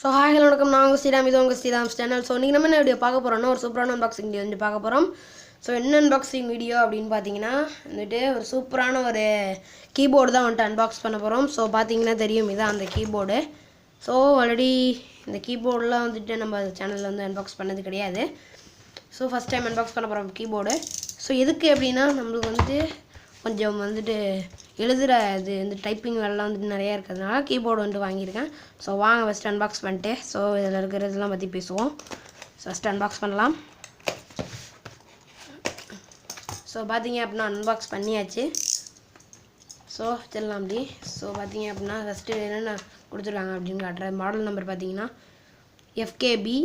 So hi hello வணக்கம் நான் உங்கள் ஸ்ரீராம் இது உங்கள் ஸ்ரீராம் சேனல். ஸோ நீங்கள் நம்ம என்ன வீடியோ பார்க்க போகிறோம்னா ஒரு சூப்பரான அன்பாக்சிங் வீடியோ வந்து பார்க்க போகிறோம். ஸோ என்ன அன்பாக்சிங் வீடியோ அப்படின்னு பார்த்தீங்கன்னா வந்துட்டு ஒரு சூப்பரான ஒரு கீபோர்டு தான் வந்துட்டு அன்பாக்ஸ் பண்ண போகிறோம். ஸோ பார்த்தீங்கன்னா தெரியும் இதான் அந்த கீபோர்டு. ஸோ ஆல்ரெடி இந்த கீபோர்டெலாம் வந்துட்டு நம்ம சேனலில் வந்து அன்பாக்ஸ் பண்ணது கிடையாது. ஸோ ஃபஸ்ட் டைம் அன்பாக்ஸ் பண்ண போகிறோம் கீபோர்டு. ஸோ எதுக்கு அப்படின்னா நம்மளுக்கு வந்துட்டு கொஞ்சம் வந்துட்டு எழுதுகிற இது வந்து டைப்பிங் வேலைலாம் வந்துட்டு நிறையா இருக்கிறதுனால கீபோர்டு வந்துட்டு வாங்கியிருக்கேன். ஸோ வாங்க ஃபஸ்ட் அன்பாக்ஸ் பண்ணிட்டு ஸோ இதில் இருக்கிறதெல்லாம் பற்றி பேசுவோம். ஸோ ஃபஸ்ட்டு அன்பாக்ஸ் பண்ணலாம். ஸோ பார்த்தீங்க அப்படின்னா அன்பாக்ஸ் பண்ணியாச்சு. ஸோ வச்சிடலாம் அப்படி. ஸோ பார்த்தீங்க அப்படின்னா ஃபஸ்ட்டு என்னென்ன கொடுத்துருக்காங்க அப்படின்னு காட்டுறேன். மாடல் நம்பர் பார்த்தீங்கன்னா எஃப்கேபி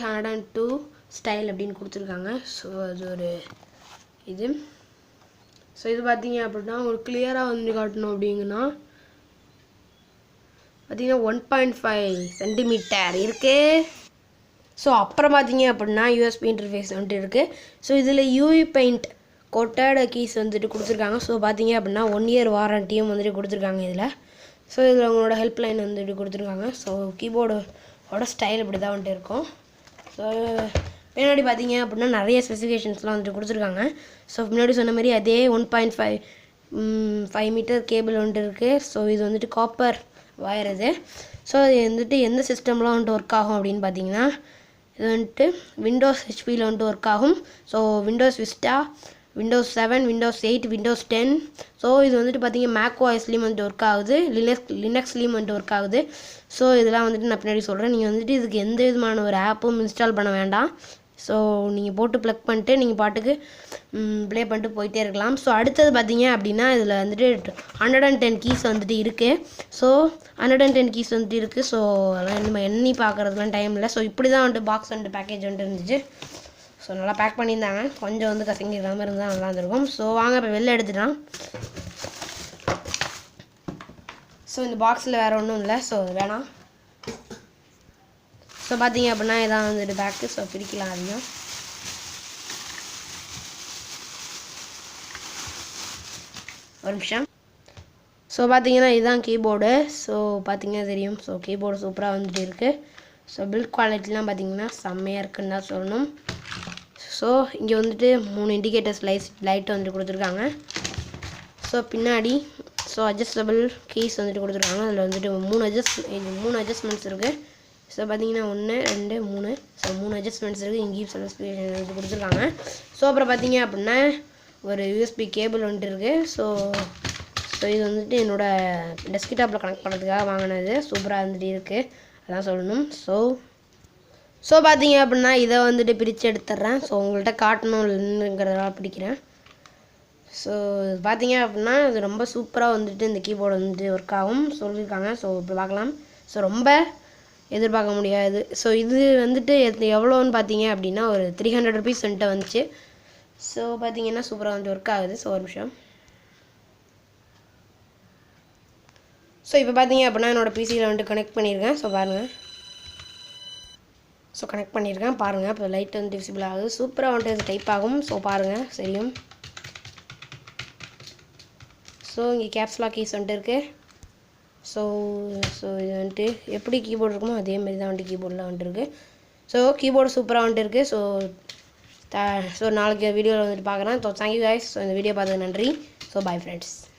102 ஸ்டைல் அப்படின்னு கொடுத்துருக்காங்க. ஸோ அது ஒரு இது. ஸோ இது பார்த்தீங்க அப்படின்னா உங்களுக்கு கிளியராக வந்து காட்டணும் அப்படிங்கன்னா பார்த்தீங்கன்னா 1.5 சென்டிமீட்டர் இருக்குது. ஸோ அப்புறம் பார்த்தீங்க அப்படின்னா யூஎஸ்பி இன்டர்ஃபேஸ் வந்துட்டு இருக்குது. ஸோ இதில் யூவி பெயிண்ட் கோட்டட் கீஸ் வந்துட்டு கொடுத்துருக்காங்க. ஸோ பார்த்தீங்க அப்படின்னா 1 இயர் வாரண்டியும் வந்துட்டு கொடுத்துருக்காங்க இதில். ஸோ இதில் உங்களோட ஹெல்ப் லைன் வந்துட்டு கொடுத்துருக்காங்க. ஸோ கீபோர்டோட ஸ்டைல் இப்படி தான் வந்துட்டு இருக்கும். ஸோ பின்னாடி பார்த்தீங்க அப்படின்னா நிறைய ஸ்பெசிஃபிகேஷன்ஸ்லாம் வந்துட்டு கொடுத்துருக்காங்க. ஸோ முன்னாடி சொன்ன மாதிரி அதே 1.5 மீட்டர் கேபிள் வந்துட்டு இருக்குது. ஸோ இது வந்துட்டு காப்பர் வயர் இது. ஸோ இது வந்துட்டு எந்த சிஸ்டம்லாம் வந்துட்டு ஒர்க் ஆகும் அப்படின்னு பார்த்தீங்கன்னா இது வந்துட்டு விண்டோஸ் ஹெச்பியில் வந்துட்டு ஒர்க் ஆகும். So Windows Vista, Windows 7, Windows 8, Windows 10. So இது வந்துட்டு பார்த்தீங்கன்னா மேக் ஓஎஸ்லேயும் வந்துட்டு ஒர்க் ஆகுது, லினக்ஸ்லேயும் வந்துட்டு ஒர்க் ஆகுது. ஸோ இதெல்லாம் வந்துட்டு நான் பின்னாடி சொல்கிறேன். நீங்கள் வந்துட்டு இதுக்கு எந்த விதமான ஒரு ஆப்பும் இன்ஸ்டால் பண்ண வேண்டாம். ஸோ நீங்கள் போட்டு ப்ளக் பண்ணிட்டு நீங்கள் பாட்டுக்கு ப்ளே பண்ணிட்டு போயிட்டே இருக்கலாம். ஸோ அடுத்தது பார்த்தீங்க அப்படின்னா இதில் வந்துட்டு 110 கீஸ் வந்துட்டு இருக்குது. ஸோ 110 கீஸ் வந்துட்டு இருக்குது. ஸோ அதெல்லாம் நம்ம எண்ணி பார்க்குறதுலாம் டைம் இல்லை. ஸோ இப்படி தான் வந்துட்டு பாக்ஸ் வந்துட்டு பேக்கேஜ் வந்துட்டு இருந்துச்சு. ஸோ நல்லா பேக் பண்ணியிருந்தாங்க. கொஞ்சம் வந்து கசங்கிடாமல் இருந்தால் நல்லா இருந்திருக்கும். ஸோ வாங்க இப்போ வெளில எடுத்துட்டான். ஸோ இந்த பாக்ஸில் வேறு ஒன்றும் இல்லை. ஸோ வேணாம். ஸோ பார்த்தீங்க அப்படின்னா இதான் வந்துட்டு பேக்கு. ஸோ பிரிக்கலாம் அதையும். ஒரு நிமிஷம். ஸோ பார்த்தீங்கன்னா இதுதான் கீபோர்டு. ஸோ பார்த்தீங்கன்னா தெரியும். ஸோ கீபோர்டு சூப்பராக வந்துட்டு இருக்குது. ஸோ பில்ட் குவாலிட்டிலாம் பார்த்தீங்கன்னா செம்மையாக இருக்குன்னு தான் சொல்லணும். ஸோ இங்கே வந்துட்டு 3 இண்டிகேட்டர்ஸ் லைட் வந்துட்டு கொடுத்துருக்காங்க. ஸோ பின்னாடி ஸோ அட்ஜஸ்டபிள் கீஸ் வந்துட்டு கொடுத்துருக்காங்க. அதில் வந்துட்டு 3 அட்ஜஸ்ட்மெண்ட்ஸ் இருக்குது. ஸோ பார்த்தீங்கன்னா 1 2 3. ஸோ 3 அட்ஜஸ்ட்மெண்ட்ஸ் இருக்குது. இங்கேயும் ஸ்பெசிஃபிகேஷன் வந்துட்டு கொடுத்துருக்காங்க. ஸோ அப்புறம் பார்த்தீங்க அப்படின்னா ஒரு யூஎஸ்பி கேபிள் வந்துட்டு இருக்குது. ஸோ இது வந்துட்டு என்னோடய டெஸ்க்டாப்பில் கனெக்ட் பண்ணுறதுக்காக வாங்கினது. சூப்பராக வந்துட்டு இருக்குது அதான் சொல்லணும். ஸோ பார்த்தீங்க அப்படின்னா இதை வந்துட்டு பிரித்து எடுத்துட்றேன். ஸோ உங்கள்கிட்ட காட்டணுங்கிறதெல்லாம் பிடிக்கிறேன். ஸோ பார்த்தீங்க அப்படின்னா இது ரொம்ப சூப்பராக வந்துட்டு இந்த கீபோர்டு வந்துட்டு ஒர்க் ஆகும் சொல்லியிருக்காங்க. ஸோ இப்போ பார்க்கலாம். ஸோ ரொம்ப எதிர்பார்க்க முடியாது. ஸோ இது வந்துட்டு எவ்வளோன்னு பார்த்தீங்க அப்படின்னா ஒரு 300 ருபீஸ் வந்துட்டு வந்துச்சு. ஸோ பார்த்தீங்கன்னா சூப்பராக வந்துட்டு ஒர்க் ஆகுது. ஸோ ஒரு நிமிஷம். ஸோ இப்போ பார்த்தீங்க அப்படின்னா என்னோடய பிசியில் வந்துட்டு கனெக்ட் பண்ணியிருக்கேன். ஸோ பாருங்கள். ஸோ கனெக்ட் பண்ணியிருக்கேன் பாருங்கள். இப்போ லைட் வந்துட்டு விசிபிள் ஆகுது. சூப்பராக வந்துட்டு டைப் ஆகும். ஸோ பாருங்கள் சரியும். ஸோ இங்கே கேப்ஸ் லாக் கீஸ் வந்துட்டு இருக்குது. ஸோ இது வந்துட்டு எப்படி கீபோர்டு இருக்குமோ அதேமாரி தான் வந்துட்டு கீபோர்டில் வந்துட்டு இருக்குது. ஸோ கீபோர்டு சூப்பராக வந்துட்டு இருக்குது. ஸோ நாளைக்கு வீடியோவில் வந்துட்டு பார்க்குறேன். So thank you guys. ஸோ இந்த வீடியோ பார்த்தது நன்றி. So bye friends.